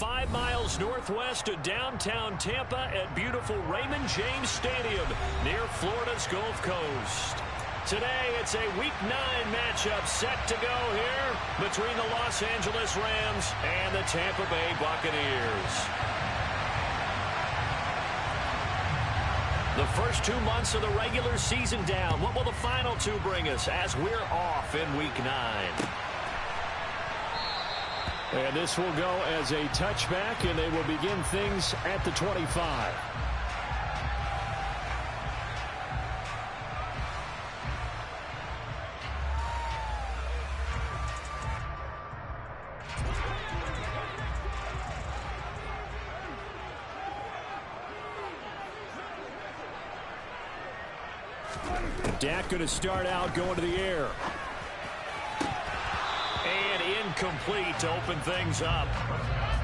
5 miles northwest of downtown Tampa at beautiful Raymond James Stadium near Florida's Gulf Coast. Today, it's a Week 9 matchup set to go here between the Los Angeles Rams and the Tampa Bay Buccaneers. The first 2 months of the regular season down. What will the final 2 bring us as we're off in Week 9? And this will go as a touchback, and they will begin things at the 25. Dak going to start out going to the air. And incomplete to open things up.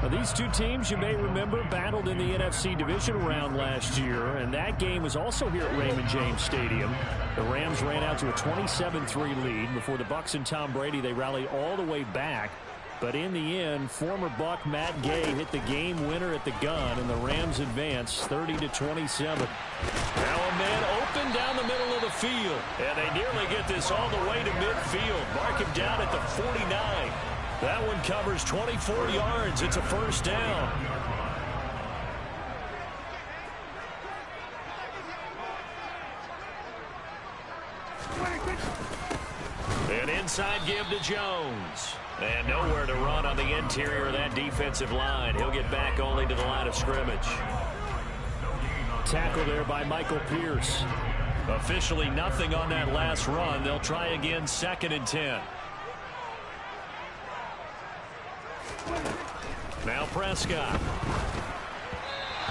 Now, these 2 teams, you may remember, battled in the NFC division round last year, and that game was also here at Raymond James Stadium. The Rams ran out to a 27-3 lead. Before the Bucs and Tom Brady, they rallied all the way back. But in the end, former Buck Matt Gay hit the game winner at the gun, and the Rams advance 30-27. Now a man open down the middle of the field. And they nearly get this all the way to midfield. Mark him down at the 49. That one covers 24 yards. It's a first down. An inside give to Jones. And nowhere to run on the interior of that defensive line. He'll get back only to the line of scrimmage. Tackle there by Michael Pierce. Officially nothing on that last run. They'll try again, 2nd and 10. Now Prescott.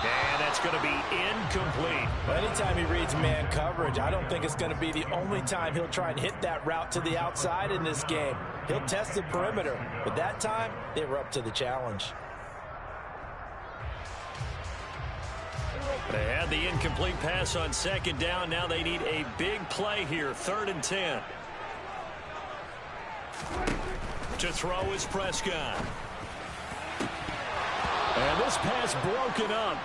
And that's going to be incomplete. Anytime he reads man coverage, I don't think it's going to be the only time he'll try and hit that route to the outside in this game. He'll test the perimeter, but that time they were up to the challenge. They had the incomplete pass on 2nd down. Now they need a big play here, 3rd and 10. To throw is Prescott. And this pass broken up.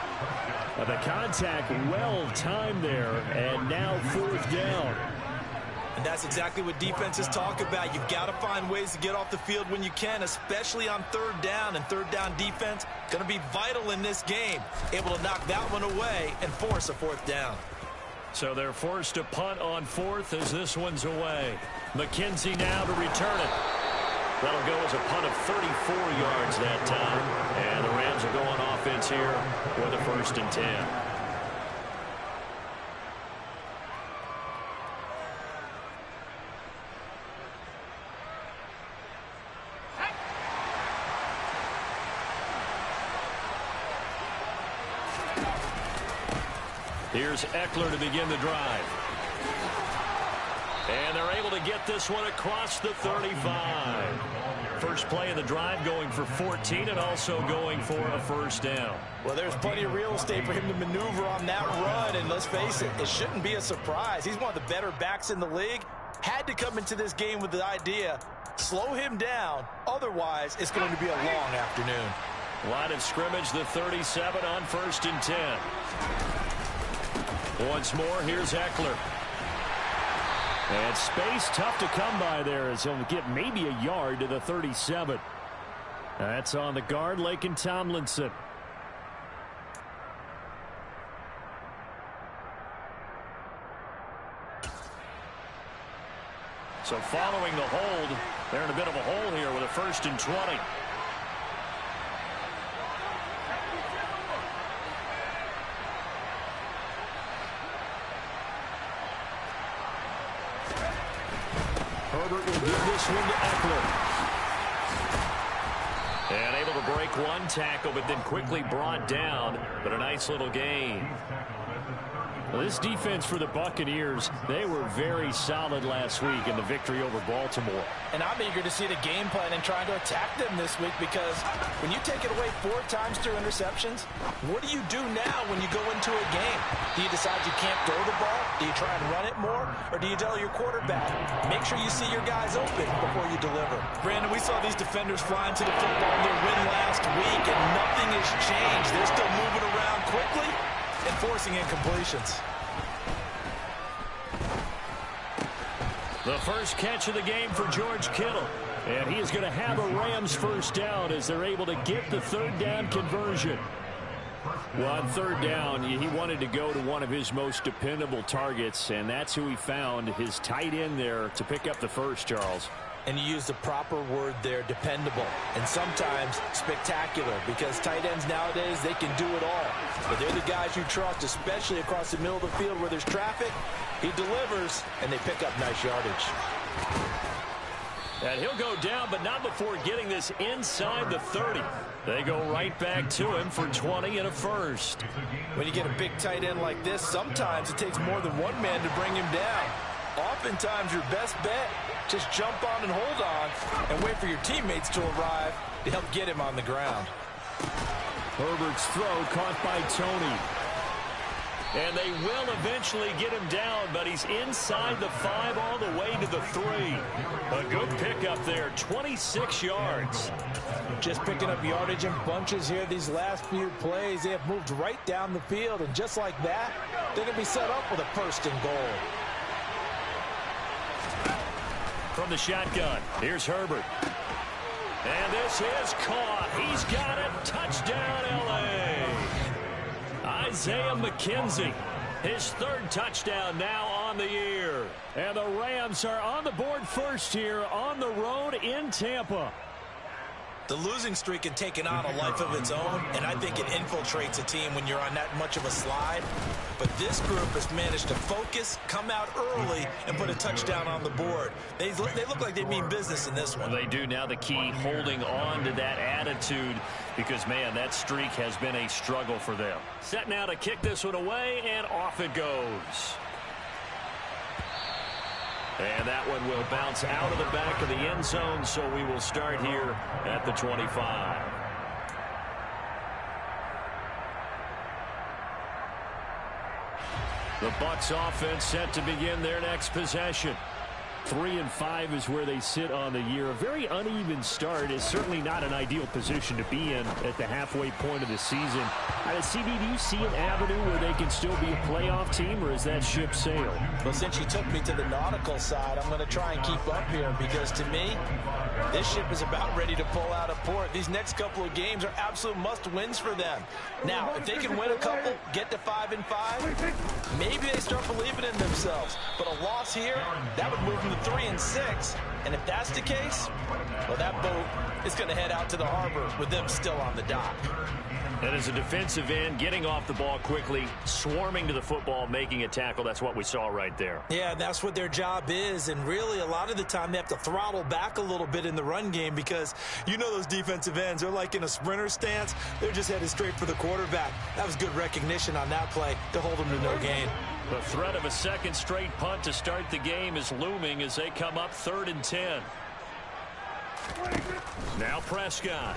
The contact well timed there, and now 4th down. And that's exactly what defenses talk about. You've got to find ways to get off the field when you can, especially on 3rd down. And 3rd down defense going to be vital in this game. Able to knock that one away and force a 4th down. So they're forced to punt on 4th as this one's away. McKenzie now to return it. That'll go as a punt of 34 yards that time. And the Rams are going offense here with a 1st and 10. Here's Eckler to begin the drive. And they're able to get this one across the 35. First play of the drive going for 14 and also going for a 1st down. Well, there's plenty of real estate for him to maneuver on that run. And let's face it, it shouldn't be a surprise. He's one of the better backs in the league. Had to come into this game with the idea, slow him down. Otherwise, it's going to be a long afternoon. Line of scrimmage, the 37 on 1st and 10. Once more, here's Eckler. And space tough to come by there as he'll get maybe a yard to the 37. That's on the guard, Laken Tomlinson. So following the hold, they're in a bit of a hole here with a 1st and 20. Herbert will give this one to Eckler. And able to break one tackle, but then quickly brought down. But a nice little gain. Well, this defense for the Buccaneers, they were very solid last week in the victory over Baltimore. And I'm eager to see the game plan and trying to attack them this week, because when you take it away 4 times through interceptions, what do you do now when you go into a game? Do you decide you can't throw the ball? Do you try and run it more? Or do you tell your quarterback, make sure you see your guys open before you deliver? Brandon, we saw these defenders flying to the football in their win last week, and nothing has changed. They're still moving around quickly and forcing incompletions. The first catch of the game for George Kittle. And he is going to have a Rams first down as they're able to get the third down conversion. Well, on third down, he wanted to go to one of his most dependable targets, and that's who he found, his tight end there, to pick up the first, Charles. And you use the proper word there, dependable, and sometimes spectacular, because tight ends nowadays, they can do it all. But they're the guys you trust, especially across the middle of the field where there's traffic. He delivers, and they pick up nice yardage. And he'll go down, but not before getting this inside the 30. They go right back to him for 20 and a first. When you get a big tight end like this, sometimes it takes more than one man to bring him down. Oftentimes, your best bet, just jump on and hold on and wait for your teammates to arrive to help get him on the ground. Herbert's throw caught by Tony. And they will eventually get him down, but he's inside the 5 all the way to the 3. A good pickup there, 26 yards. Just picking up yardage in bunches here these last few plays. They have moved right down the field, and just like that, they're going to be set up with a first and goal. From the shotgun, here's Herbert. And this is caught. He's got it. Touchdown, L.A. Isaiah McKenzie, his third touchdown now on the year. And the Rams are on the board first here on the road in Tampa. The losing streak had taken on a life of its own, and I think it infiltrates a team when you're on that much of a slide. But this group has managed to focus, come out early, and put a touchdown on the board. They look like they mean business in this one. Well, they do. Now the key, holding on to that attitude, because, man, that streak has been a struggle for them. Set now to kick this one away, and off it goes. And that one will bounce out of the back of the end zone, so we will start here at the 25. The Bucs offense set to begin their next possession. 3-5 is where they sit on the year. A very uneven start is certainly not an ideal position to be in at the halfway point of the season. CD, do you see an avenue where they can still be a playoff team, or is that ship sailed? Well, since you took me to the nautical side, I'm going to try and keep up here, because to me, this ship is about ready to pull out of port. These next couple of games are absolute must-wins for them. Now, if they can win a couple, get to 5-5, maybe they start believing in themselves. But a loss here, that would move them to 3-6. And if that's the case, well, that boat is going to head out to the harbor with them still on the dock. And as a defensive end, getting off the ball quickly, swarming to the football, making a tackle, that's what we saw right there. Yeah, that's what their job is, and really a lot of the time they have to throttle back a little bit in the run game, because you know those defensive ends, they're like in a sprinter stance. They're just headed straight for the quarterback. That was good recognition on that play to hold them to no gain. The threat of a second straight punt to start the game is looming as they come up 3rd and 10. Now Prescott.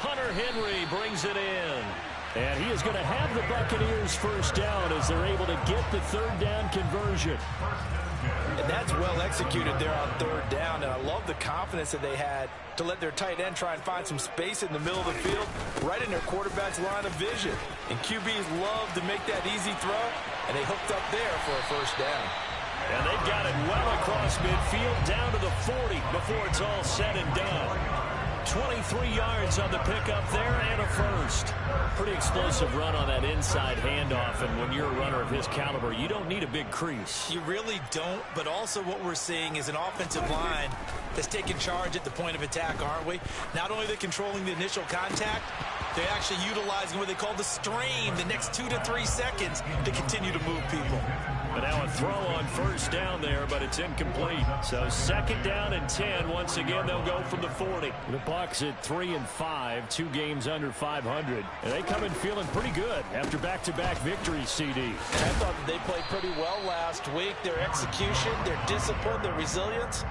Hunter Henry brings it in. And he is going to have the Buccaneers first down as they're able to get the third down conversion. And that's well executed there on 3rd down. And I love the confidence that they had to let their tight end try and find some space in the middle of the field, right in their quarterback's line of vision. And QBs love to make that easy throw, and they hooked up there for a first down. And they've got it well across midfield, down to the 40 before it's all said and done. 23 yards on the pickup there and a first. Pretty explosive run on that inside handoff, and when you're a runner of his caliber, you don't need a big crease. You really don't, but also what we're seeing is an offensive line that's taking charge at the point of attack, aren't we? Not only are they controlling the initial contact, they're actually utilizing what they call the strain, the next 2 to 3 seconds, to continue to move people. And now a throw on first down there, but it's incomplete. So second down and 10. Once again, they'll go from the 40. The Bucs at 3-5, 2 games under 500. And they come in feeling pretty good after back-to-back victories, CD. And I thought that they played pretty well last week. Their execution, their discipline, their resilience,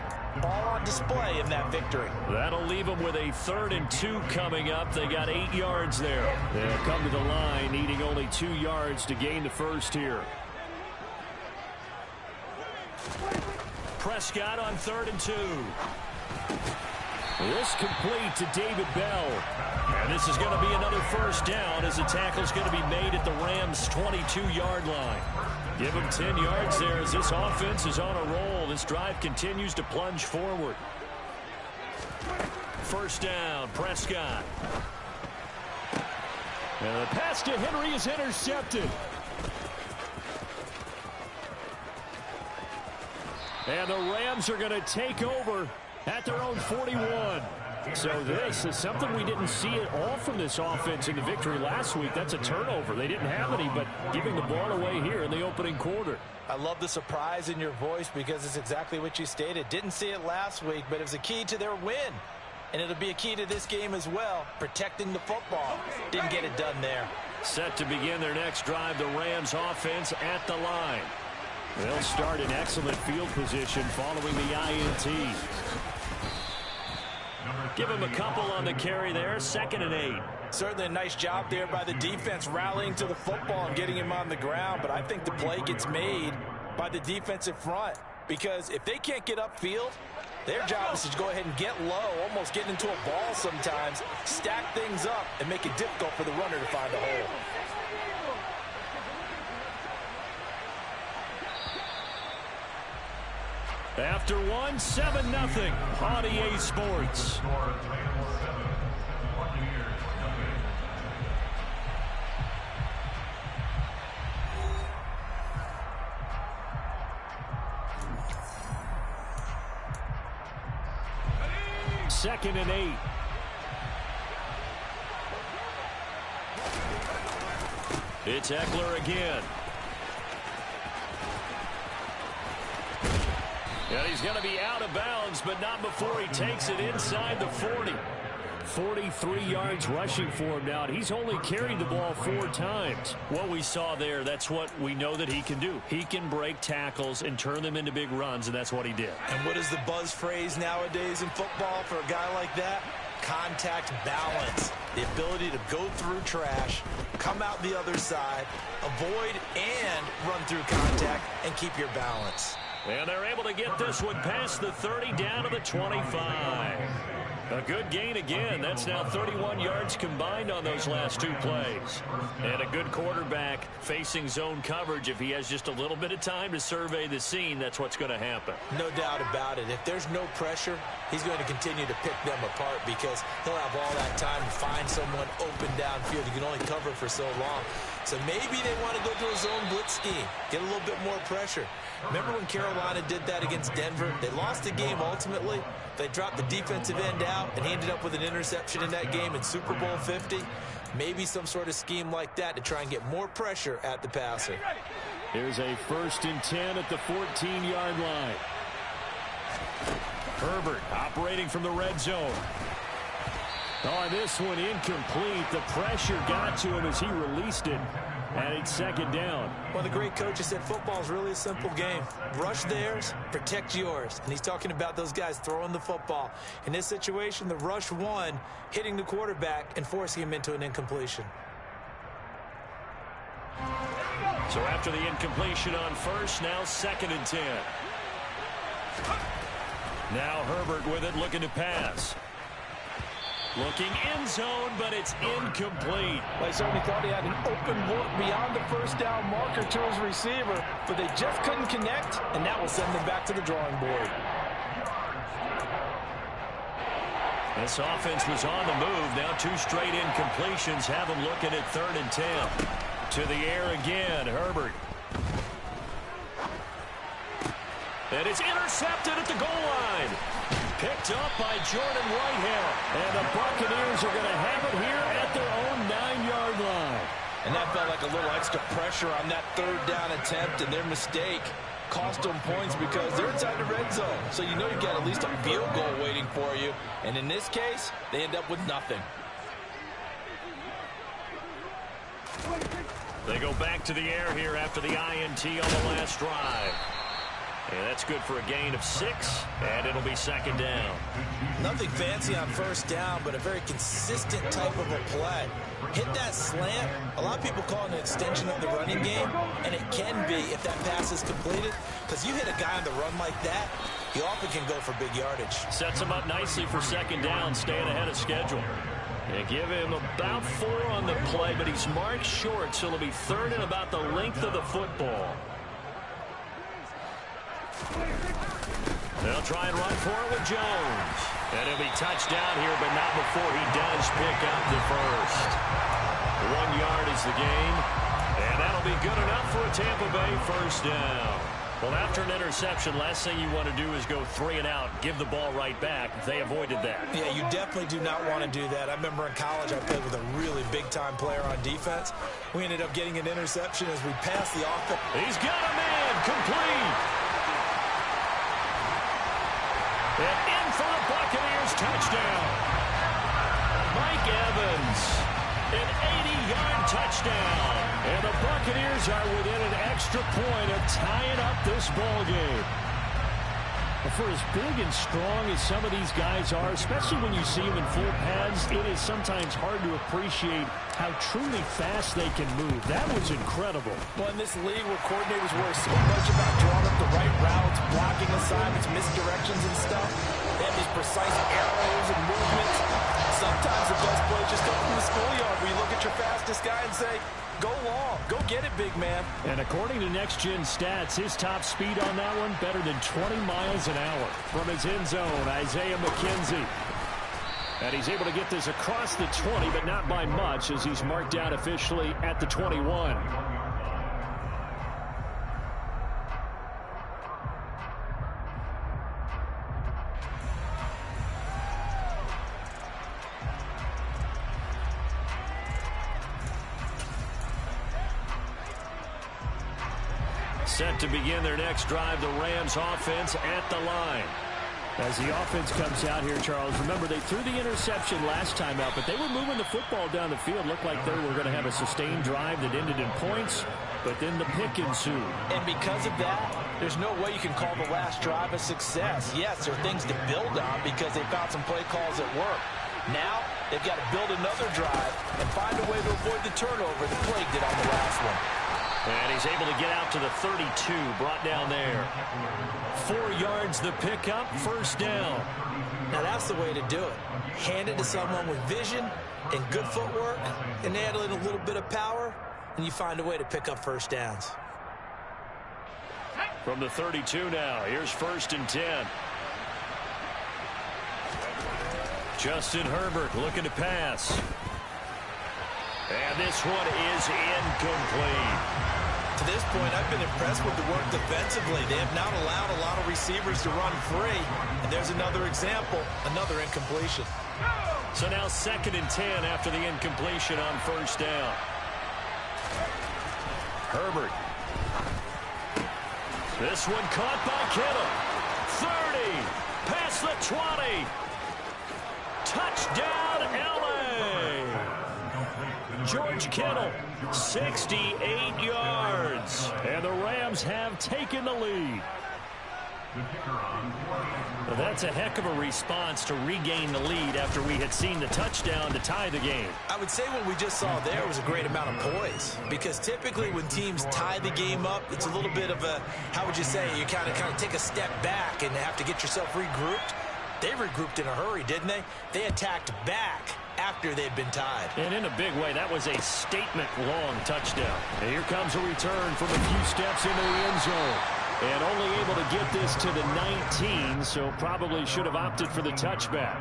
all on display in that victory. That'll leave them with a 3rd and 2 coming up. They got 8 yards there. They'll come to the line, needing only 2 yards to gain the first here. Prescott on 3rd and 2. This complete to David Bell. And this is going to be another first down as the tackle's going to be made at the Rams' 22-yard line. Give them 10 yards there as this offense is on a roll. This drive continues to plunge forward. First down, Prescott. And the pass to Henry is intercepted. And the Rams are going to take over at their own 41. So this is something we didn't see at all from this offense in the victory last week. That's a turnover. They didn't have any, but giving the ball away here in the opening quarter. I love the surprise in your voice because it's exactly what you stated. Didn't see it last week, but it was a key to their win. And it'll be a key to this game as well, protecting the football. Didn't get it done there. Set to begin their next drive, the Rams offense at the line. They'll start in excellent field position following the INT. Give him a couple on the carry there, 2nd and 8. Certainly a nice job there by the defense rallying to the football and getting him on the ground. But I think the play gets made by the defensive front because if they can't get upfield, their job is to go ahead and get low, almost get into a ball sometimes, stack things up, and make it difficult for the runner to find a hole. After 7-0 on EA Sports. Second and 8. It's Eckler again. And he's going to be out of bounds, but not before he takes it inside the 40. 43 yards rushing for him now. He's only carried the ball 4 times. What we saw there, that's what we know that he can do. He can break tackles and turn them into big runs, and that's what he did. And what is the buzz phrase nowadays in football for a guy like that? Contact balance. The ability to go through trash, come out the other side, avoid and run through contact, and keep your balance. And they're able to get this one past the 30 down to the 25. A good gain again. That's now 31 yards combined on those last 2 plays. And a good quarterback facing zone coverage. If he has just a little bit of time to survey the scene, that's what's going to happen. No doubt about it. If there's no pressure, he's going to continue to pick them apart because he'll have all that time to find someone open downfield. He can only cover for so long. So maybe they want to go to a zone blitz scheme, get a little bit more pressure. Remember when Carolina did that against Denver? They lost the game ultimately. They dropped the defensive end out, and he ended up with an interception in that game in Super Bowl 50. Maybe some sort of scheme like that to try and get more pressure at the passer. Here's a 1st and 10 at the 14-yard line. Herbert operating from the red zone. Oh, this one incomplete. The pressure got to him as he released it. And it's 2nd down. Well, the great coach has said football is really a simple game. Rush theirs, protect yours. And he's talking about those guys throwing the football. In this situation, the rush one, hitting the quarterback and forcing him into an incompletion. So after the incompletion on first, now 2nd and 10. Now Herbert with it, looking to pass. Looking end zone, but it's incomplete. Well, he certainly thought he had an open look beyond the first down marker to his receiver, but they just couldn't connect, and that will send them back to the drawing board. This offense was on the move. Now 2 straight incompletions have them looking at 3rd and 10. To the air again, Herbert. And it's intercepted at the goal line. Picked up by Jordan Whitehead. And the Buccaneers are going to have it here at their own 9-yard line. And that felt like a little extra pressure on that third down attempt, and their mistake cost them points because they're inside the red zone. So you know you've got at least a field goal waiting for you. And in this case, they end up with nothing. They go back to the air here after the INT on the last drive. And that's good for a gain of 6, and it'll be second down. Nothing fancy on first down, but a very consistent type of a play. Hit that slant. A lot of people call it an extension of the running game, and it can be if that pass is completed, because you hit a guy on the run like that, he often can go for big yardage. Sets him up nicely for second down, staying ahead of schedule. They give him about 4 on the play, but he's marked short, so it'll be third and about the length of the football. They'll try and run for it with Jones. And he'll be touched down here, but not before he does pick up the first. 1 yard is the gain, and that'll be good enough for a Tampa Bay first down. Well, after an interception, last thing you want to do is go 3 and out, give the ball right back. They avoided that. Yeah, you definitely do not want to do that. I remember in college I played with a really big-time player on defense. We ended up getting an interception as we passed the offense. He's got a man, complete. And in for the Buccaneers, touchdown. Mike Evans, an 80-yard touchdown. And the Buccaneers are within an extra point of tying up this ball game. For as big and strong as some of these guys are, especially when you see them in full pads, it is sometimes hard to appreciate how truly fast they can move. That was incredible. Well, in this league where coordinators worry so much about drawing up the right routes, blocking assignments, misdirections and stuff, they have these precise arrows and movements. Sometimes the best plays just come from the schoolyard where you look at your fastest guy and say, go long, go get it, big man. And according to Next Gen Stats, his top speed on that one better than 20 miles an hour. From his end zone, Isaiah McKenzie. And he's able to get this across the 20, but not by much, as he's marked down officially at the 21. Set to begin their next drive, the Rams offense at the line. As the offense comes out here, Charles, remember they threw the interception last time out, but they were moving the football down the field. Looked like they were going to have a sustained drive that ended in points, but then the pick ensued. And because of that, there's no way you can call the last drive a success. Yes, there are things to build on because they found some play calls that work. Now, they've got to build another drive and find a way to avoid the turnover that plagued it on the last one. And he's able to get out to the 32, brought down there. 4 yards the pickup, first down. Now that's the way to do it. Hand it to someone with vision and good footwork, and add in a little bit of power, and you find a way to pick up first downs. From the 32 now, here's first and 10. Justin Herbert looking to pass. And this one is incomplete. To this point, I've been impressed with the work defensively. They have not allowed a lot of receivers to run free. And there's another example, another incompletion. So now second and 10 after the incompletion on first down. Herbert. This one caught by Kittle. 30. Past the 20. Touchdown, L.A. George Kittle, 68 yards. And the Rams have taken the lead. Well, that's a heck of a response to regain the lead after we had seen the touchdown to tie the game. I would say what we just saw there was a great amount of poise. Because typically when teams tie the game up, it's a little bit of a, how would you say, you kind of take a step back and have to get yourself regrouped. They regrouped in a hurry, didn't they? They attacked back after they'd been tied. And in a big way, that was a statement-long touchdown. And here comes a return from a few steps into the end zone. And only able to get this to the 19, so probably should have opted for the touchback.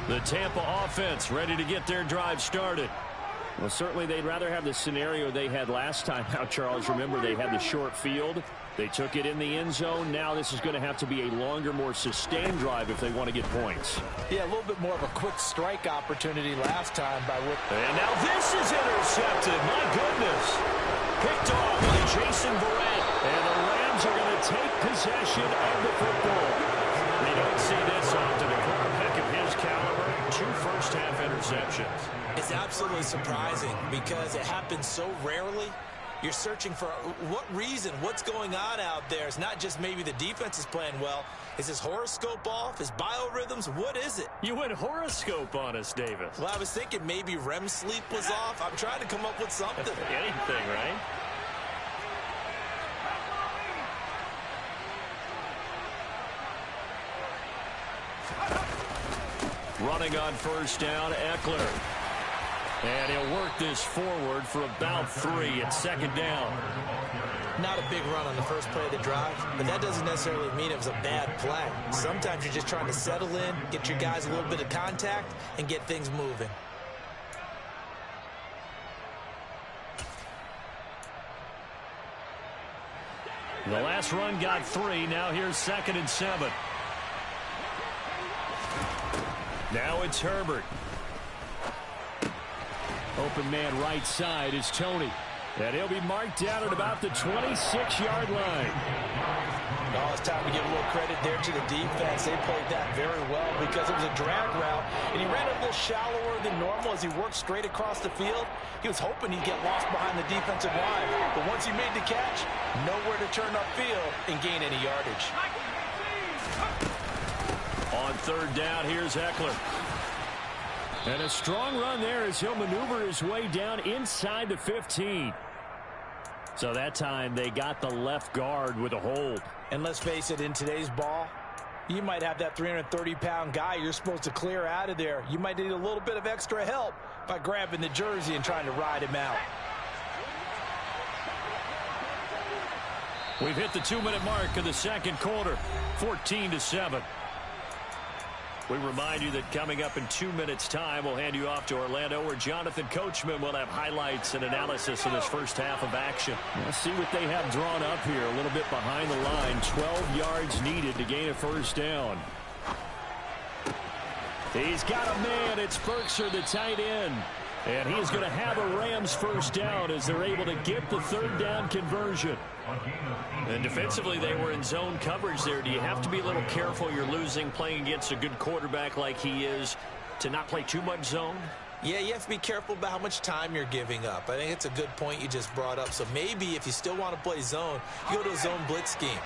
The Tampa offense ready to get their drive started. Well, certainly they'd rather have the scenario they had last time out, Charles. Remember, they had the short field. They took it in the end zone. Now this is going to have to be a longer, more sustained drive if they want to get points. Yeah, a little bit more of a quick strike opportunity last time by Whip. And now this is intercepted. My goodness. Picked off by Jason Verrett. And the Rams are going to take possession of the football. We don't see this often. A quarterback of his caliber, 2 first-half interceptions. It's absolutely surprising because it happens so rarely. You're searching for what reason, what's going on out there. It's not just maybe the defense is playing well. Is his horoscope off? His biorhythms? What is it? You went horoscope on us, Davis. Well, I was thinking maybe REM sleep was off. I'm trying to come up with something. Anything, right? Running on first down, Eckler. And he'll work this forward for about 3 at second down. Not a big run on the first play of the drive, but that doesn't necessarily mean it was a bad play. Sometimes you're just trying to settle in, get your guys a little bit of contact, and get things moving. The last run got 3. Now here's 2nd and 7. Now it's Herbert. Open man right side is Tony. And he'll be marked down at about the 26-yard line. Oh, it's time to give a little credit there to the defense. They played that very well because it was a drag route, and he ran a little shallower than normal as he worked straight across the field. He was hoping he'd get lost behind the defensive line, but once he made the catch, nowhere to turn upfield and gain any yardage. On 3rd down, here's Eckler. And a strong run there as he'll maneuver his way down inside the 15. So that time they got the left guard with a hold. And let's face it, in today's ball, you might have that 330-pound guy you're supposed to clear out of there. You might need a little bit of extra help by grabbing the jersey and trying to ride him out. We've hit the 2-minute mark of the second quarter, 14-7. We remind you that coming up in 2 minutes' time, we'll hand you off to Orlando, where Jonathan Coachman will have highlights and analysis of this first half of action. Let's see what they have drawn up here. A little bit behind the line. 12 yards needed to gain a first down. He's got a man. It's Berkshire, the tight end. And he's going to have a Rams first down as they're able to get the 3rd down conversion. And defensively, they were in zone coverage there. Do you have to be a little careful? You're losing, playing against a good quarterback like he is, to not play too much zone? Yeah, you have to be careful about how much time you're giving up. I think it's a good point you just brought up. So maybe if you still want to play zone, you go to a zone blitz scheme.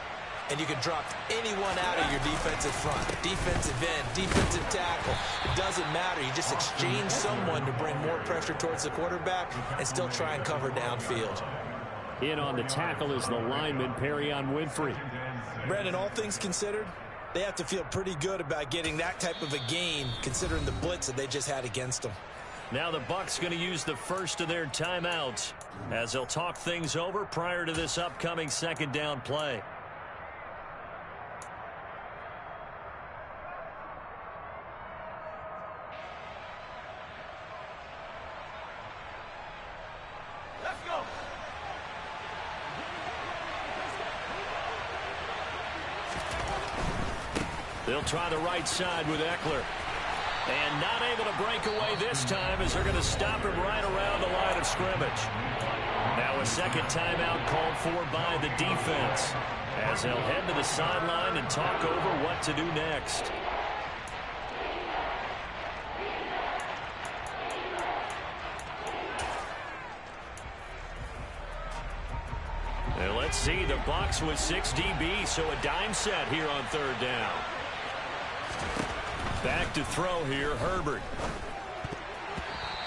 And you can drop anyone out of your defensive front, defensive end, defensive tackle. It doesn't matter. You just exchange someone to bring more pressure towards the quarterback and still try and cover downfield. In on the tackle is the lineman, Perrion Winfrey. Brandon, all things considered, they have to feel pretty good about getting that type of a gain considering the blitz that they just had against them. Now the Bucs going to use the first of their timeouts as they'll talk things over prior to this upcoming 2nd down play. They'll try the right side with Eckler. And not able to break away this time as they're going to stop him right around the line of scrimmage. Now a second timeout called for by the defense as they'll head to the sideline and talk over what to do next. And let's see, the Bucs with 6 DB, so a dime set here on 3rd down. Back to throw here, Herbert.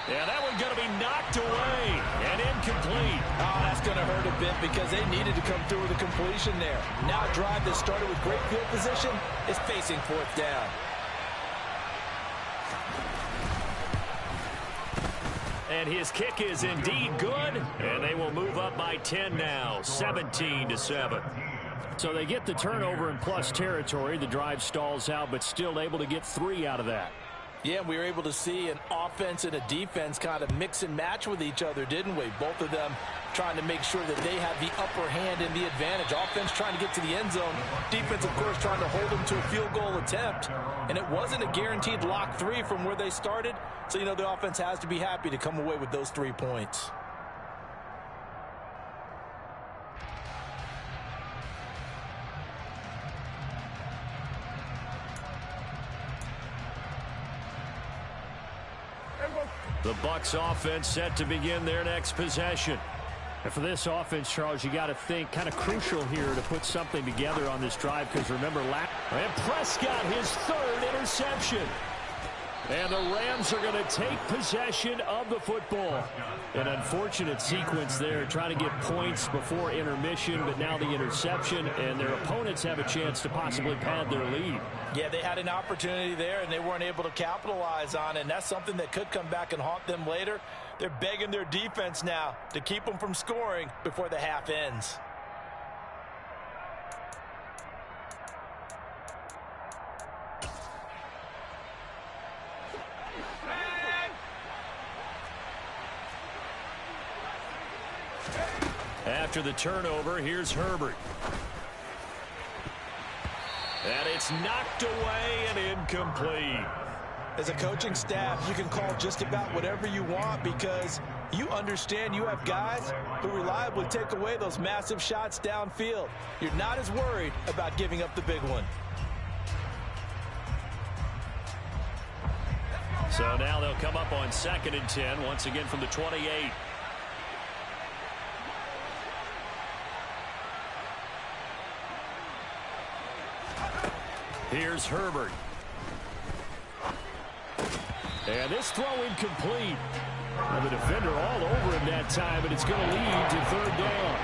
Yeah, that one's going to be knocked away and incomplete. Oh, that's going to hurt a bit because they needed to come through with a completion there. Now a drive that started with great field position is facing 4th down. And his kick is indeed good, and they will move up by 10 now, 17-7. So they get the turnover in plus territory. The drive stalls out, but still able to get 3 out of that. Yeah, we were able to see an offense and a defense kind of mix and match with each other, didn't we? Both of them trying to make sure that they have the upper hand and the advantage. Offense trying to get to the end zone. Defense, of course, trying to hold them to a field goal attempt. And it wasn't a guaranteed lock 3 from where they started. So, the offense has to be happy to come away with those 3 points. The Bucs offense set to begin their next possession. And for this offense, Charles, you got to think kind of crucial here to put something together on this drive, because remember, and Prescott, his 3rd interception. And the Rams are going to take possession of the football. An unfortunate sequence there, trying to get points before intermission, but now the interception, and their opponents have a chance to possibly pad their lead. Yeah, they had an opportunity there, and they weren't able to capitalize on it, and that's something that could come back and haunt them later. They're begging their defense now to keep them from scoring before the half ends. After the turnover, here's Herbert. And it's knocked away and incomplete. As a coaching staff, you can call just about whatever you want, because you understand you have guys who reliably take away those massive shots downfield. You're not as worried about giving up the big one. So now they'll come up on 2nd and 10, once again from the 28. Here's Herbert. And this throw incomplete. And the defender all over him that time, and it's going to lead to 3rd down.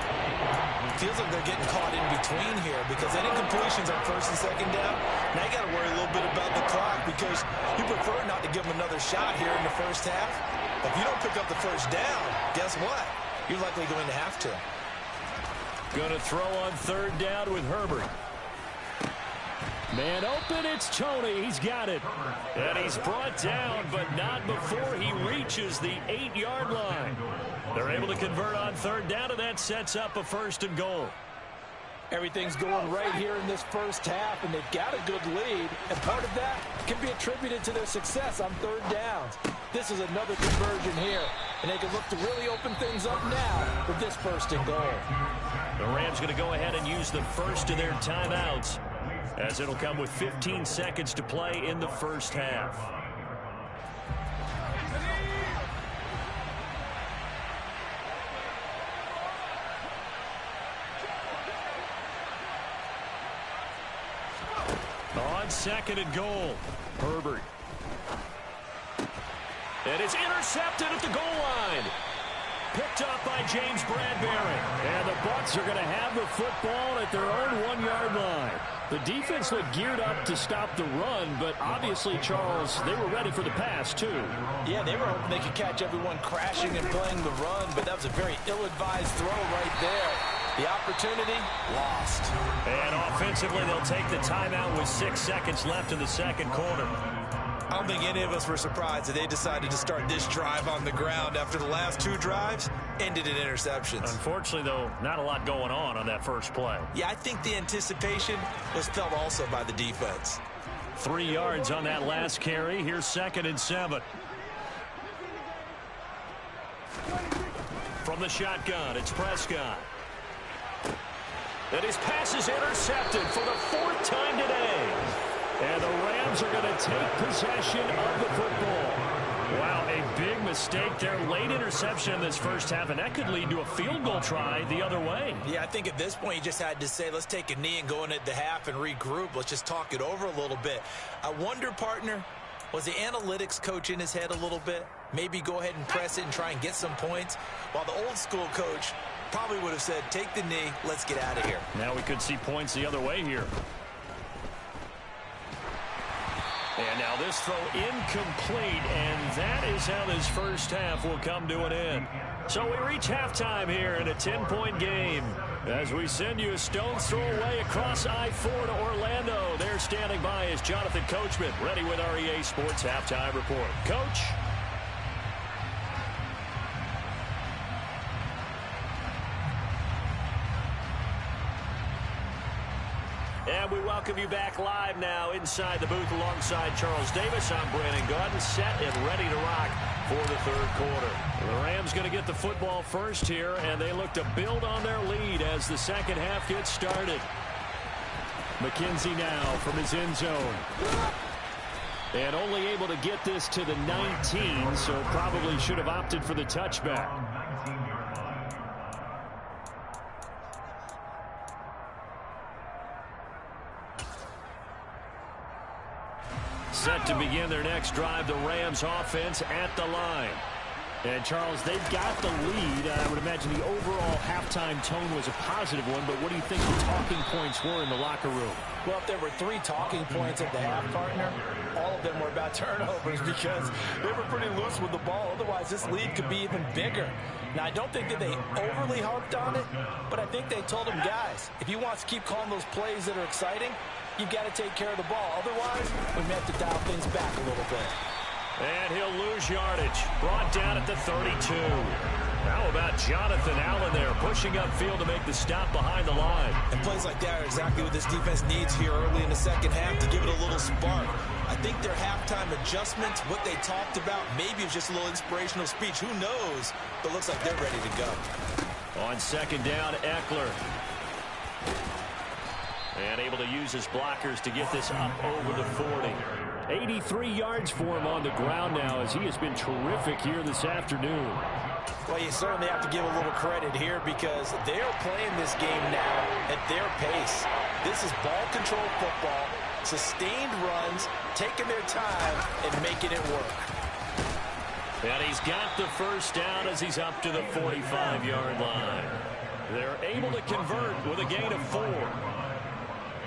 It feels like they're getting caught in between here, because any completions on 1st and 2nd down, now you got to worry a little bit about the clock, because you prefer not to give them another shot here in the first half. If you don't pick up the 1st down, guess what? You're likely going to have to. Going to throw on 3rd down with Herbert. Man open, it's Tony. He's got it. And he's brought down, but not before he reaches the 8-yard line. They're able to convert on 3rd down, and that sets up a 1st and goal. Everything's going right here in this first half, and they've got a good lead. And part of that can be attributed to their success on 3rd downs. This is another conversion here, and they can look to really open things up now with this 1st and goal. The Rams going to go ahead and use the first of their timeouts, as it'll come with 15 seconds to play in the first half. On 2nd and goal, Herbert. And it's intercepted at the goal line. Picked up by James Bradbury. And the Bucs are going to have the football at their own 1-yard line. The defense looked geared up to stop the run, but obviously, Charles, they were ready for the pass, too. Yeah, they were hoping they could catch everyone crashing and playing the run, but that was a very ill-advised throw right there. The opportunity, lost. And offensively, they'll take the timeout with 6 seconds left in the 2nd quarter. I don't think any of us were surprised that they decided to start this drive on the ground after the last 2 drives ended in interceptions. Unfortunately, though, not a lot going on that first play. Yeah, I think the anticipation was felt also by the defense. 3 yards on that last carry. Here's 2nd and 7. From the shotgun, it's Prescott. And his pass is intercepted for the 4th time today. And the Rams are going to take possession of the football. Wow, a big mistake there. Late interception in this first half, and that could lead to a field goal try the other way. Yeah, I think at this point you just had to say, let's take a knee and go into the half and regroup. Let's just talk it over a little bit. I wonder, partner, was the analytics coach in his head a little bit? Maybe go ahead and press it and try and get some points, while the old school coach probably would have said, take the knee, let's get out of here. Now we could see points the other way here. And now this throw incomplete, and that is how this first half will come to an end. So we reach halftime here in a 10-point game. As we send you a stone's throw away across I-4 to Orlando. There standing by is Jonathan Coachman, ready with our EA Sports Halftime Report. Coach? And we welcome you back live now inside the booth alongside Charles Davis. I'm Brandon Gaudin, set and ready to rock for the third quarter. The Rams going to get the football first here, and they look to build on their lead as the second half gets started. McKenzie now from his end zone. And only able to get this to the 19, so probably should have opted for the touchback. Set to begin their next drive, the Rams offense at the line. And, Charles, they've got the lead. I would imagine the overall halftime tone was a positive one, but what do you think the talking points were in the locker room? Well, if there were 3 talking points at the half, partner, all of them were about turnovers because they were pretty loose with the ball. Otherwise, this lead could be even bigger. Now, I don't think that they overly harped on it, but I think they told them, guys, if you want to keep calling those plays that are exciting, you've got to take care of the ball. Otherwise, we may have to dial things back a little bit. And he'll lose yardage. Brought down at the 32. How about Jonathan Allen there pushing upfield to make the stop behind the line? And plays like that are exactly what this defense needs here early in the second half to give it a little spark. I think their halftime adjustments, what they talked about, maybe it's just a little inspirational speech. Who knows? But looks like they're ready to go. On second down, Eckler. And able to use his blockers to get this up over the 40. 83 yards for him on the ground now as he has been terrific here this afternoon. Well, you certainly have to give a little credit here because they're playing this game now at their pace. This is ball control football, sustained runs, taking their time and making it work. And he's got the first down as he's up to the 45-yard line. They're able to convert with a gain of 4.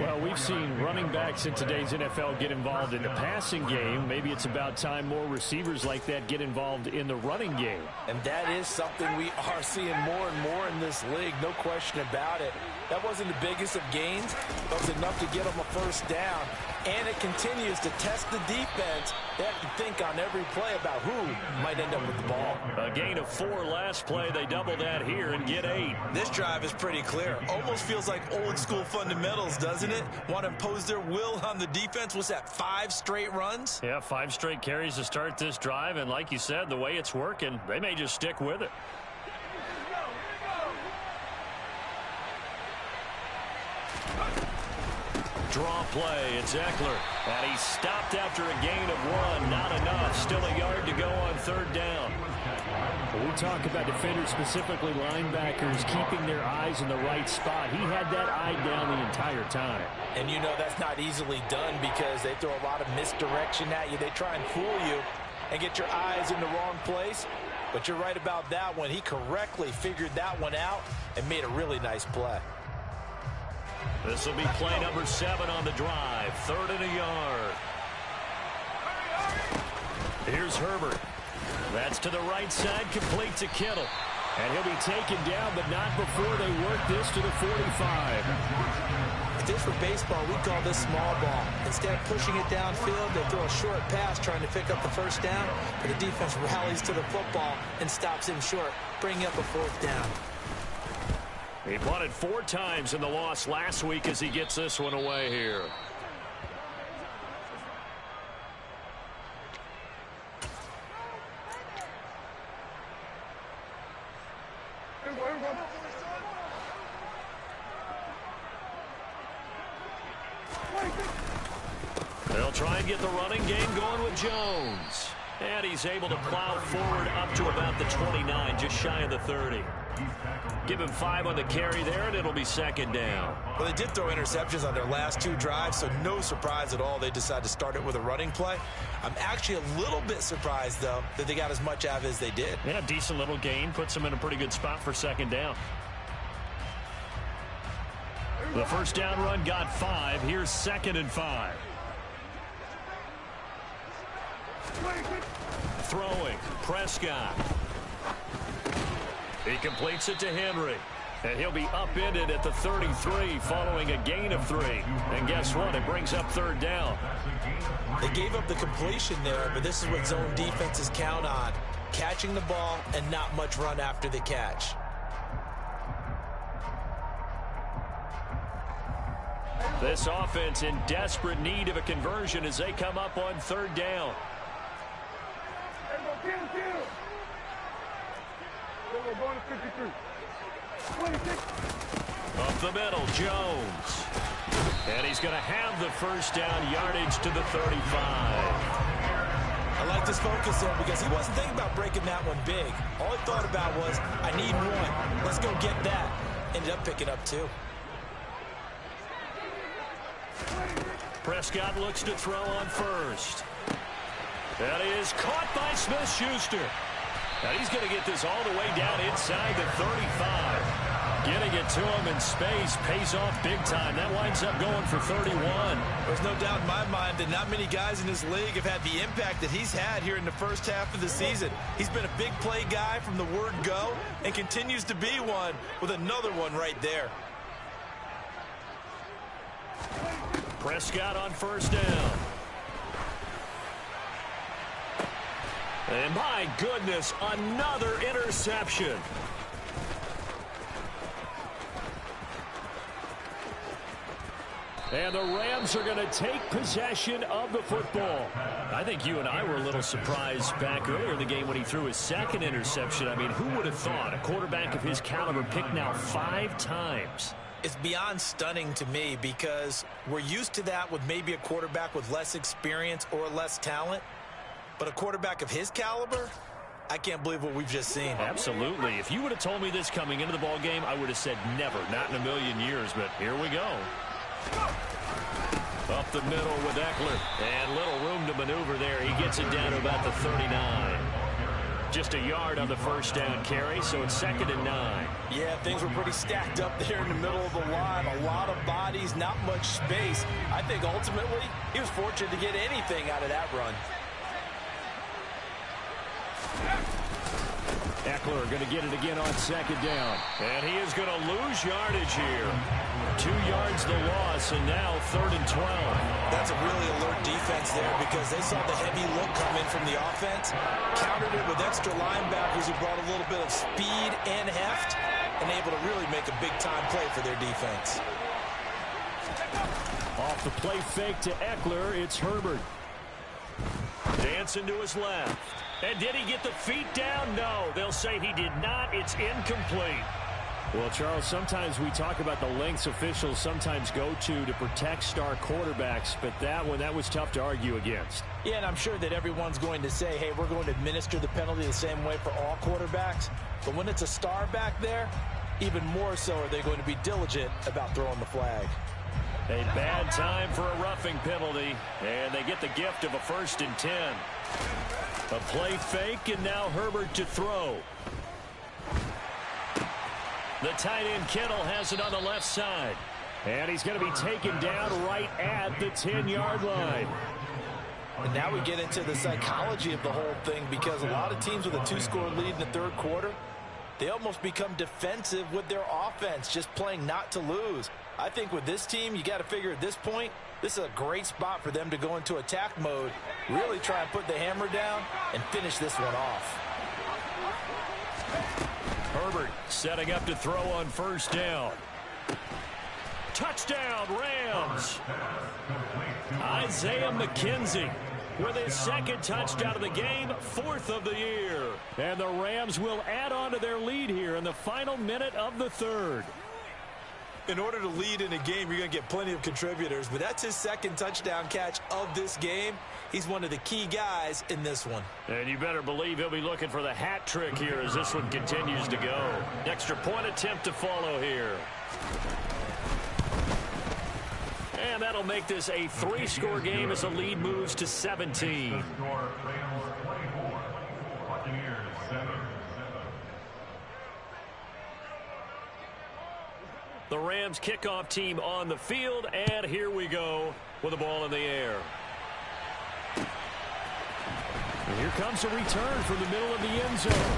Well, we've seen running backs in today's NFL get involved in the passing game. Maybe it's about time more receivers like that get involved in the running game. And that is something we are seeing more and more in this league, no question about it. That wasn't the biggest of gains, but it was enough to get them a first down. And it continues to test the defense. They have to think on every play about who might end up with the ball. A gain of 4 last play. They double that here and get 8. This drive is pretty clear. Almost feels like old school fundamentals, doesn't it? Want to impose their will on the defense. Was that 5 straight runs? Yeah, 5 straight carries to start this drive. And like you said, the way it's working, they may just stick with it. Draw play, it's Eckler. And he's stopped after a gain of 1. Not enough. Still a yard to go on third down. When we talk about defenders, specifically linebackers, keeping their eyes in the right spot, he had that eye down the entire time. And you know that's not easily done because they throw a lot of misdirection at you. They try and fool you and get your eyes in the wrong place. But you're right about that one. He correctly figured that one out and made a really nice play. This will be play number 7 on the drive. 3rd and a yard. Here's Herbert. That's to the right side, complete to Kittle. And he'll be taken down, but not before they work this to the 45. If this were baseball, we'd call this small ball. Instead of pushing it downfield, they throw a short pass trying to pick up the first down, but the defense rallies to the football and stops him short, bringing up a 4th down. He punted 4 times in the loss last week as he gets this one away here. They'll try and get the running game going with Jones. And he's able to plow forward up to about the 29, just shy of the 30. Give him 5 on the carry there, and it'll be second down. Well, they did throw interceptions on their last 2 drives, so no surprise at all they decided to start it with a running play. I'm actually a little bit surprised, though, that they got as much out of it as they did. Yeah, decent little gain. Puts them in a pretty good spot for second down. The first down run got 5. Here's 2nd and 5. Throwing, Prescott. He completes it to Henry. And he'll be upended at the 33 following a gain of 3. And guess what? It brings up third down. They gave up the completion there, but this is what zone defenses count on. Catching the ball and not much run after the catch. This offense in desperate need of a conversion as they come up on third down. Up the middle, Jones. And he's going to have the first down, yardage to the 35. I like this focus there because he wasn't thinking about breaking that one big. All he thought about was, I need one. Let's go get that. Ended up picking up 2. Prescott looks to throw on first. That is caught by Smith-Schuster. Now he's going to get this all the way down inside the 35. Getting it to him in space pays off big time. That winds up going for 31. There's no doubt in my mind that not many guys in this league have had the impact that he's had here in the first half of the season. He's been a big play guy from the word go and continues to be one with another one right there. Prescott on first down. And my goodness, another interception. And the Rams are going to take possession of the football. I think you and I were a little surprised back earlier in the game when he threw his second interception. I mean, who would have thought a quarterback of his caliber picked now 5 times? It's beyond stunning to me because we're used to that with maybe a quarterback with less experience or less talent. But a quarterback of his caliber, I can't believe what we've just seen. Absolutely. If you would have told me this coming into the ball game, I would have said never, not in a million years. But here we go. Up the middle with Eckler. And little room to maneuver there. He gets it down to about the 39. Just a yard on the first down carry, so it's 2nd and 9. Yeah, things were pretty stacked up there in the middle of the line. A lot of bodies, not much space. I think ultimately he was fortunate to get anything out of that run. Eckler going to get it again on 2nd down. And he is going to lose yardage here. 2 yards the loss, and now 3rd and 12. That's a really alert defense there because they saw the heavy look come in from the offense, countered it with extra linebackers who brought a little bit of speed and heft, and able to really make a big-time play for their defense. Off the play fake to Eckler, it's Herbert. Dancing to his left. And did he get the feet down? No, they'll say he did not. It's incomplete. Well, Charles, sometimes we talk about the lengths officials sometimes go to protect star quarterbacks, but that was tough to argue against. Yeah, and I'm sure that everyone's going to say, hey, we're going to administer the penalty the same way for all quarterbacks. But when it's a star back there, even more so are they going to be diligent about throwing the flag. A bad time for a roughing penalty, and they get the gift of a 1st and 10. A play fake, and now Herbert to throw. The tight end Kittle has it on the left side. And he's going to be taken down right at the 10-yard line. And now we get into the psychology of the whole thing because a lot of teams with a 2-score lead in the 3rd quarter, they almost become defensive with their offense, just playing not to lose. I think with this team, you got to figure at this point, this is a great spot for them to go into attack mode, really try and put the hammer down and finish this one off. Herbert setting up to throw on first down. Touchdown, Rams. Isaiah McKenzie with his 2nd touchdown of the game, 4th of the year. And the Rams will add on to their lead here in the final minute of the 3rd. In order to lead in a game, you're going to get plenty of contributors, but that's his 2nd touchdown catch of this game. He's one of the key guys in this one. And you better believe he'll be looking for the hat trick here as this one continues to go. Extra point attempt to follow here. And that'll make this a 3-score game as the lead moves to 17. The Rams kickoff team on the field, and here we go with the ball in the air. And here comes a return from the middle of the end zone.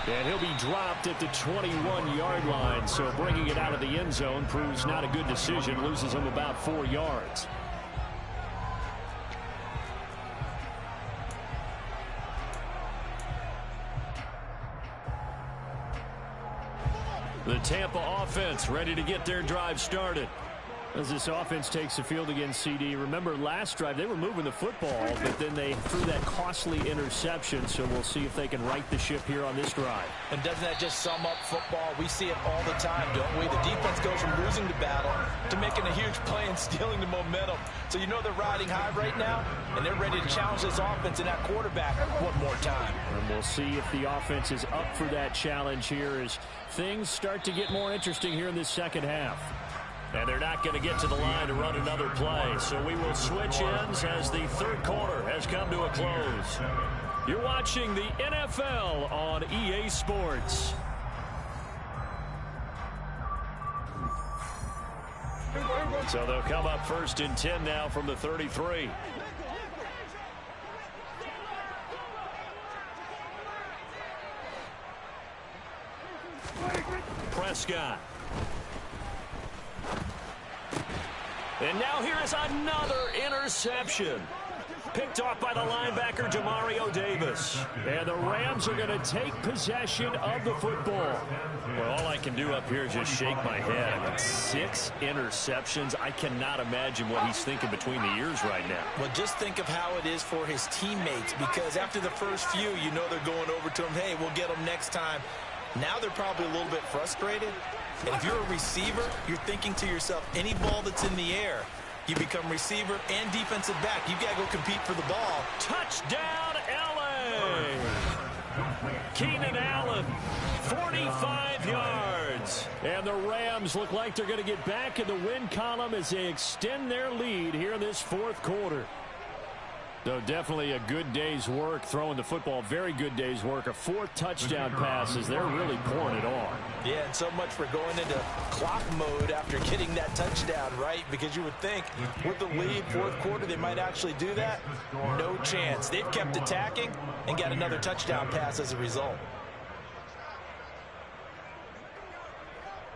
And he'll be dropped at the 21-yard line, so bringing it out of the end zone proves not a good decision, loses him about 4 yards. The Tampa offense ready to get their drive started. As this offense takes the field against CD, remember last drive they were moving the football, but then they threw that costly interception, so we'll see if they can right the ship here on this drive. And doesn't that just sum up football? We see it all the time, don't we? The defense goes from losing the battle to making a huge play and stealing the momentum. So you know they're riding high right now, and they're ready to challenge this offense and that quarterback one more time. And we'll see if the offense is up for that challenge here as things start to get more interesting here in this second half. And they're not going to get to the line to run another play. So we will switch ends as the third quarter has come to a close. You're watching the NFL on EA Sports. So they'll come up 1st and 10 now from the 33. Prescott. And now here is another interception. Picked off by the linebacker, Demario Davis. And the Rams are going to take possession of the football. Well, all I can do up here is just shake my head. I mean, 6 interceptions. I cannot imagine what he's thinking between the ears right now. Well, just think of how it is for his teammates, because after the first few, you know they're going over to him, hey, we'll get them next time. Now they're probably a little bit frustrated. And if you're a receiver, you're thinking to yourself, any ball that's in the air, you become receiver and defensive back. You got to go compete for the ball. Touchdown, L.A. Keenan Allen, 45 yards. And the Rams look like they're going to get back in the win column as they extend their lead here in this fourth quarter. So definitely a good day's work throwing the football. Very good day's work. A 4th touchdown pass as they're really pouring it on. Yeah, and so much for going into clock mode after getting that touchdown, right? Because you would think with the lead, fourth quarter, they might actually do that. No chance. They've kept attacking and got another touchdown pass as a result.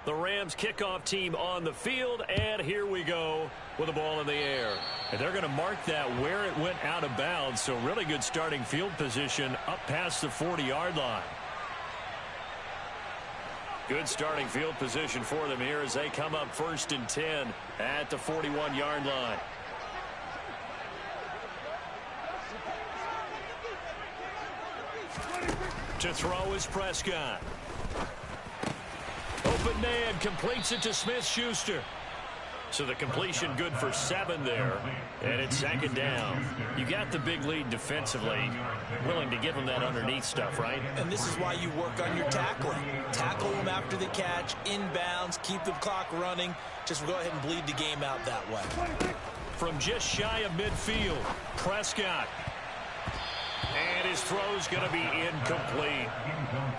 The Rams kickoff team on the field, and here we go with the ball in the air. And they're going to mark that where it went out of bounds, so really good starting field position up past the 40-yard line. Good starting field position for them here as they come up 1st and 10 at the 41-yard line. To throw is Prescott. Open man, completes it to Smith-Schuster. So the completion good for 7 there. And it's 2nd down. You got the big lead defensively. Willing to give them that underneath stuff, right? And this is why you work on your tackling. Tackle them after the catch, inbounds, keep the clock running. Just go ahead and bleed the game out that way. From just shy of midfield, Prescott. And his throw's going to be incomplete.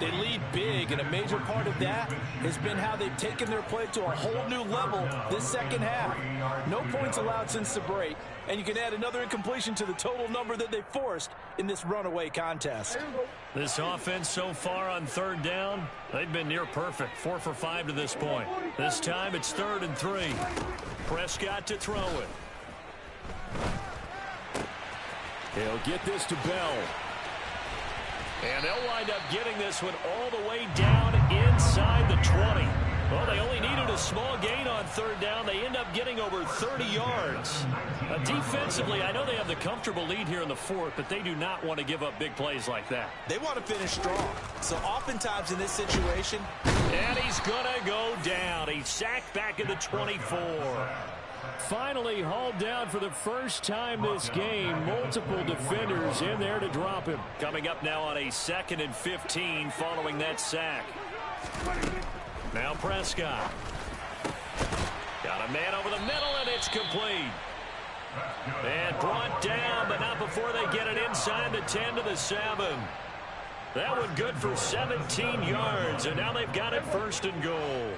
They lead big, and a major part of that has been how they've taken their play to a whole new level this second half. No points allowed since the break, and you can add another incompletion to the total number that they forced in this runaway contest. This offense so far on 3rd down, they've been near perfect. 4 for 5 to this point. This time it's 3rd and 3. Prescott to throw it. He'll get this to Bell. And they'll wind up getting this one all the way down inside the 20. Well, they only needed a small gain on 3rd down. They end up getting over 30 yards. Defensively, I know they have the comfortable lead here in the 4th, but they do not want to give up big plays like that. They want to finish strong. So oftentimes in this situation. And he's going to go down. He's sacked back at the 24. Finally hauled down for the first time this game. Multiple defenders in there to drop him. Coming up now on a 2nd and 15 following that sack. Now Prescott. Got a man over the middle, and it's complete. And brought down, but not before they get it inside the 10 to the 7. That one good for 17 yards, and now they've got it 1st and goal.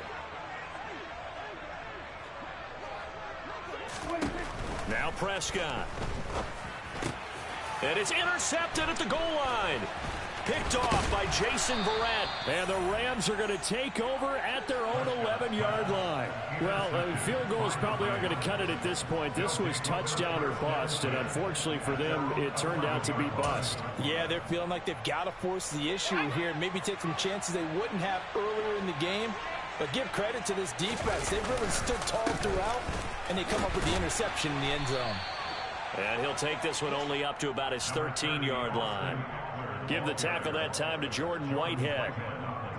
Now Prescott. And it's intercepted at the goal line. picked off by Jason Verrett. And the Rams are going to take over at their own 11-yard line. Well, field goals probably aren't going to cut it at this point. This was touchdown or bust, and unfortunately for them, it turned out to be bust. Yeah, they're feeling like they've got to force the issue here and maybe take some chances they wouldn't have earlier in the game. But give credit to this defense. They've really stood tall throughout, and they come up with the interception in the end zone. And he'll take this one only up to about his 13-yard line. Give the tackle that time to Jordan Whitehead.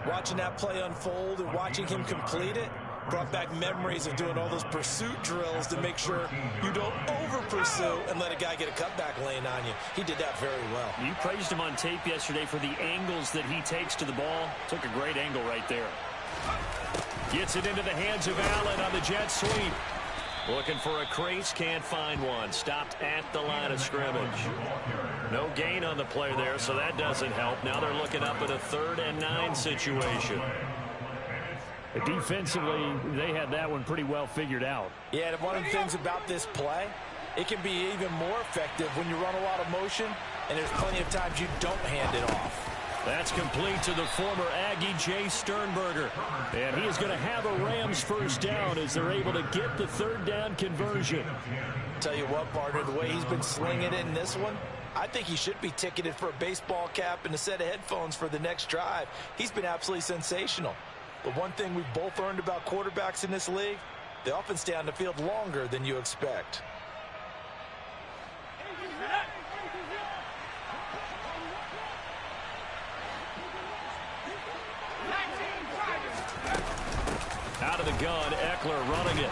Watching that play unfold and watching him complete it brought back memories of doing all those pursuit drills to make sure you don't over-pursue and let a guy get a cutback lane on you. He did that very well. You praised him on tape yesterday for the angles that he takes to the ball. Took a great angle right there. Gets it into the hands of Allen on the jet sweep. Looking for a crease, can't find one. Stopped at the line of scrimmage. No gain on the play there, so that doesn't help. Now they're looking up at a 3rd and 9 situation. Defensively, they had that one pretty well figured out. Yeah, and one of the things about this play, it can be even more effective when you run a lot of motion, and there's plenty of times you don't hand it off. That's complete to the former Aggie, Jay Sternberger. And he is going to have a Rams first down as they're able to get the 3rd down conversion. Tell you what, partner, the way he's been slinging it in this one, I think he should be ticketed for a baseball cap and a set of headphones for the next drive. He's been absolutely sensational. But one thing we've both learned about quarterbacks in this league, they often stay on the field longer than you expect. Out of the gun, Eckler running it.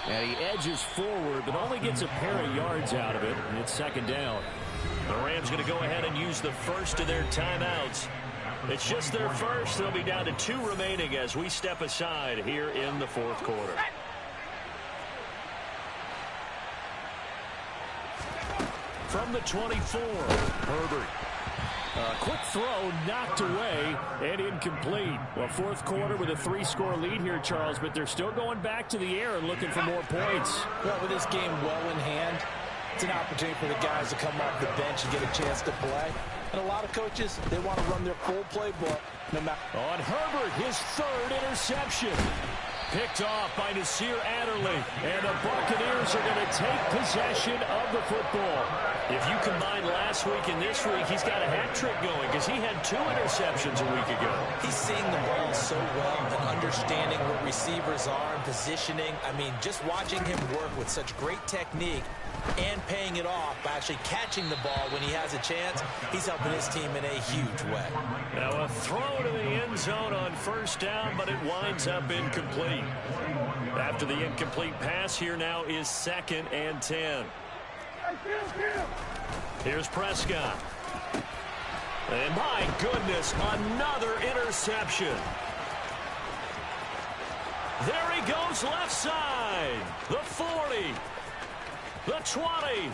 And he edges forward, but only gets a pair of yards out of it, and it's 2nd down. The Rams going to go ahead and use the first of their timeouts. It's just their first. They'll be down to 2 remaining as we step aside here in the 4th quarter. From the 24, Herbert. Quick throw knocked away and incomplete. Well, 4th quarter with a 3-score lead here, Charles, but they're still going back to the air and looking for more points. Well, with this game well in hand, it's an opportunity for the guys to come off the bench and get a chance to play. And a lot of coaches, they want to run their full playbook. No matter. On Herbert, his 3rd interception. Picked off by Nasir Adderley. And the Buccaneers are going to take possession of the football. If you combine last week and this week, he's got a hat trick going because he had 2 interceptions a week ago. He's seeing the ball so well and understanding where receivers are and positioning. I mean, just watching him work with such great technique and paying it off by actually catching the ball when he has a chance, he's helping his team in a huge way. Now a throw to the end zone on 1st down, but it winds up incomplete. After the incomplete pass, here now is 2nd and 10. Here's Prescott. And my goodness, another interception. There he goes left side. The 40. The 20.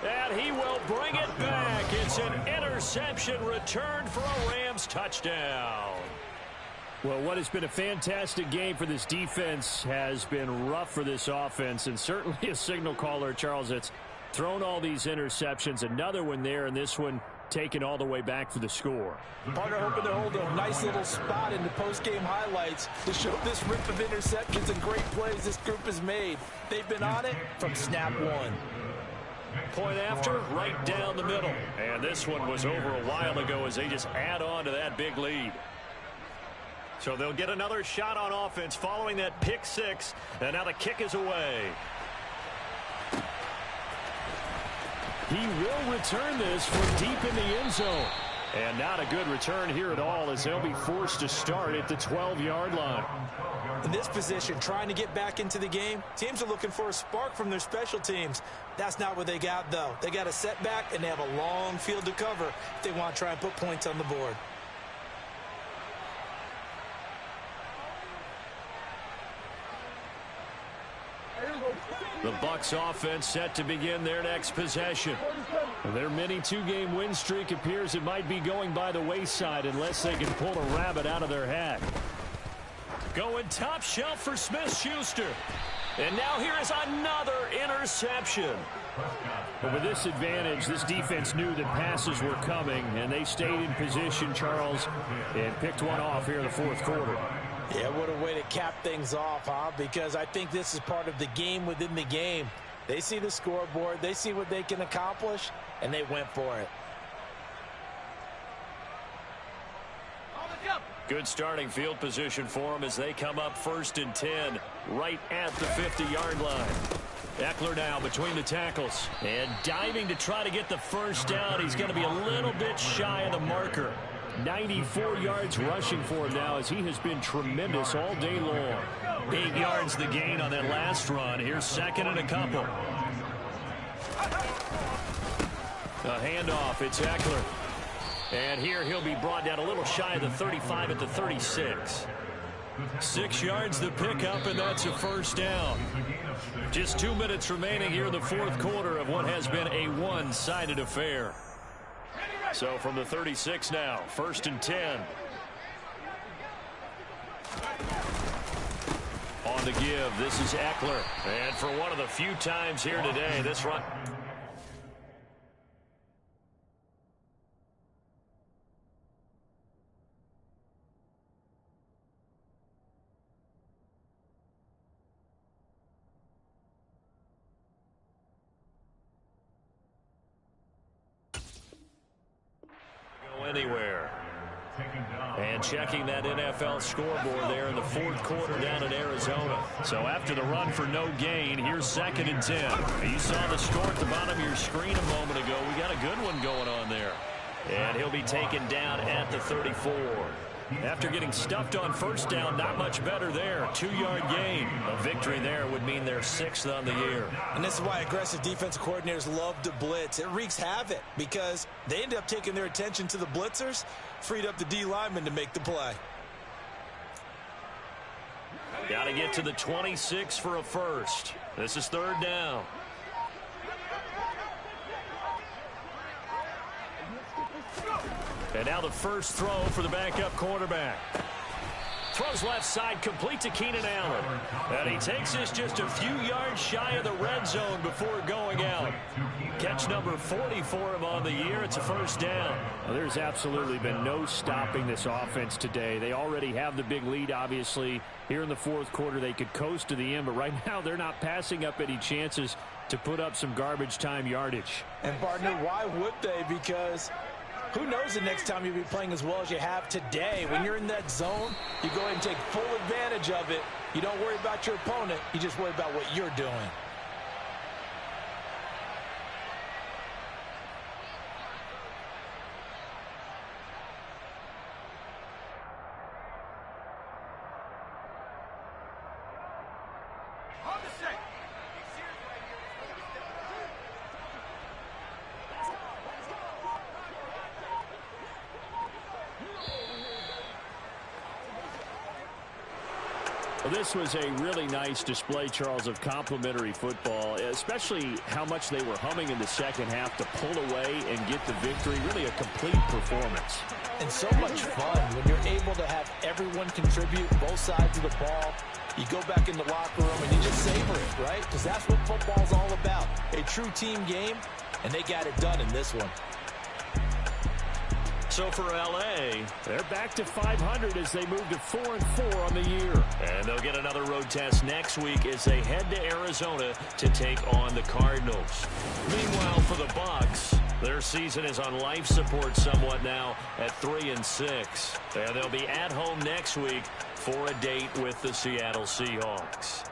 And he will bring it back. It's an interception returned for a Rams touchdown. Well, what has been a fantastic game for this defense has been rough for this offense, and certainly a signal caller, Charles, that's thrown all these interceptions. Another one there, and this one taken all the way back for the score. Partner hoping to hold a nice little spot in the post-game highlights to show this rip of interceptions and great plays this group has made. They've been on it from snap 1. Point after, right down the middle. And this one was over a while ago as they just add on to that big lead. So they'll get another shot on offense following that pick 6. And now the kick is away. He will return this from deep in the end zone. And not a good return here at all as they'll be forced to start at the 12-yard line. In this position, trying to get back into the game, teams are looking for a spark from their special teams. That's not what they got, though. They got a setback, and they have a long field to cover if they want to try and put points on the board. The Bucs offense set to begin their next possession. Their mini 2-game win streak appears it might be going by the wayside unless they can pull a rabbit out of their hat. Going top shelf for Smith-Schuster. And now here is another interception. But with this advantage, this defense knew that passes were coming, and they stayed in position, Charles, and picked one off here in the fourth quarter. Yeah, what a way to cap things off, huh? Because I think this is part of the game within the game. They see the scoreboard, they see what they can accomplish, and they went for it. Good starting field position for them as they come up 1st and 10 right at the 50-yard line. Eckler now between the tackles and diving to try to get the first down. He's going to be a little bit shy of the marker. 94 yards rushing for him now as he has been tremendous all day long. 8 yards the gain on that last run. Here's 2nd and a couple. A handoff. It's Eckler. And here he'll be brought down a little shy of the 35 at the 36. 6 yards the pickup, and that's a first down. Just 2 minutes remaining here in the fourth quarter of what has been a one-sided affair. So from the 36 now, 1st and 10. On the give, this is Eckler. And for one of the few times here today, this run... anywhere. And checking that NFL scoreboard there in the fourth quarter down in Arizona. So after the run for no gain, here's 2nd and 10. You saw the score at the bottom of your screen a moment ago. We got a good one going on there. And he'll be taken down at the 34. After getting stuffed on first down, not much better there. 2-yard gain. A victory there would mean they're 6th on the year. And this is why aggressive defensive coordinators love to blitz. It wreaks havoc because they end up taking their attention to the blitzers, freed up the D lineman to make the play. Got to get to the 26 for a first. This is 3rd down. And now the first throw for the backup quarterback. Throws left side, complete to Keenan Allen. And he takes this just a few yards shy of the red zone before going out. Catch number 40 for him on the year. It's a first down. Well, there's absolutely been no stopping this offense today. They already have the big lead, obviously. Here in the fourth quarter, they could coast to the end, but right now they're not passing up any chances to put up some garbage time yardage. And, partner, why would they? Because who knows the next time you'll be playing as well as you have today. When you're in that zone, you go ahead and take full advantage of it. You don't worry about your opponent. You just worry about what you're doing. Well, this was a really nice display, Charles, of complimentary football, especially how much they were humming in the second half to pull away and get the victory. Really a complete performance. And so much fun when you're able to have everyone contribute both sides of the ball. You go back in the locker room and you just savor it, right? Because that's what football's all about. A true team game, and they got it done in this one. So for L.A., they're back to 500 as they move to 4-4 on the year. And they'll get another road test next week as they head to Arizona to take on the Cardinals. Meanwhile, for the Bucs, their season is on life support somewhat now at 3-6. And they'll be at home next week for a date with the Seattle Seahawks.